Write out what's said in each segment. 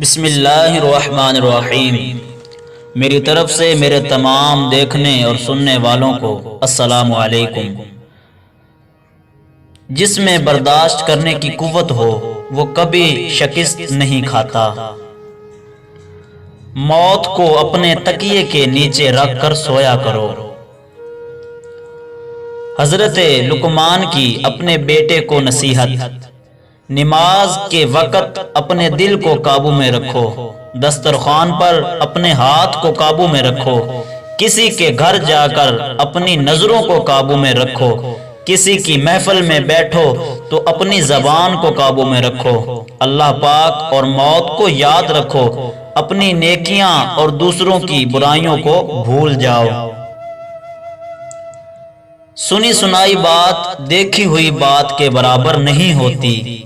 بسم اللہ الرحمن الرحیم۔ میری طرف سے میرے تمام دیکھنے اور سننے والوں کو السلام علیکم۔ جس میں برداشت کرنے کی قوت ہو وہ کبھی شکست نہیں کھاتا۔ موت کو اپنے تکیے کے نیچے رکھ کر سویا کرو۔ حضرت لقمان کی اپنے بیٹے کو نصیحت۔ نماز کے وقت اپنے دل کو قابو میں رکھو، دسترخوان پر اپنے ہاتھ کو قابو میں رکھو، کسی کے گھر جا کر اپنی نظروں کو قابو میں رکھو، کسی کی محفل میں بیٹھو تو اپنی زبان کو قابو میں رکھو، اللہ پاک اور موت کو یاد رکھو، اپنی نیکیاں اور دوسروں کی برائیوں کو بھول جاؤ۔ سنی سنائی بات دیکھی ہوئی بات کے برابر نہیں ہوتی۔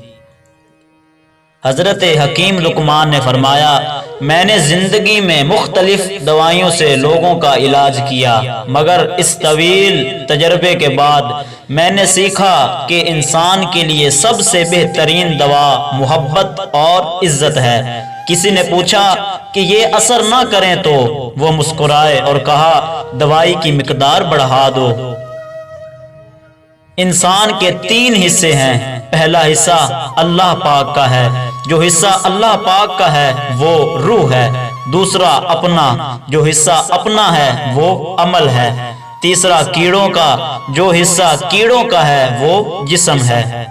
حضرت حکیم لقمان نے فرمایا، میں نے زندگی میں مختلف دوائیوں سے لوگوں کا علاج کیا، مگر اس طویل تجربے کے بعد میں نے سیکھا کہ انسان کے لیے سب سے بہترین دوا محبت اور عزت ہے۔ کسی نے پوچھا کہ یہ اثر نہ کریں تو وہ مسکرائے اور کہا، دوائی کی مقدار بڑھا دو۔ انسان کے تین حصے ہیں، پہلا حصہ اللہ پاک کا ہے، جو حصہ اللہ پاک کا ہے وہ روح ہے، دوسرا اپنا، جو حصہ اپنا ہے وہ عمل ہے، تیسرا کیڑوں کا، جو حصہ کیڑوں کا ہے وہ جسم ہے۔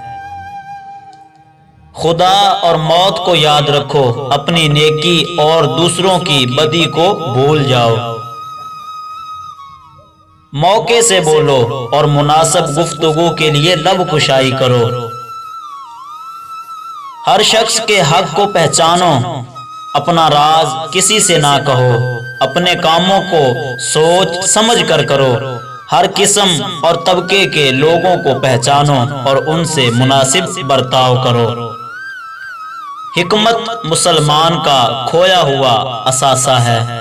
خدا اور موت کو یاد رکھو، اپنی نیکی اور دوسروں کی بدی کو بھول جاؤ۔ موقع سے بولو اور مناسب گفتگو کے لیے لب کشائی کرو۔ ہر شخص کے حق کو پہچانو، اپنا راز کسی سے نہ کہو، اپنے کاموں کو سوچ سمجھ کر کرو، ہر قسم اور طبقے کے لوگوں کو پہچانو اور ان سے مناسب برتاؤ کرو۔ حکمت مسلمان کا کھویا ہوا اثاثہ ہے۔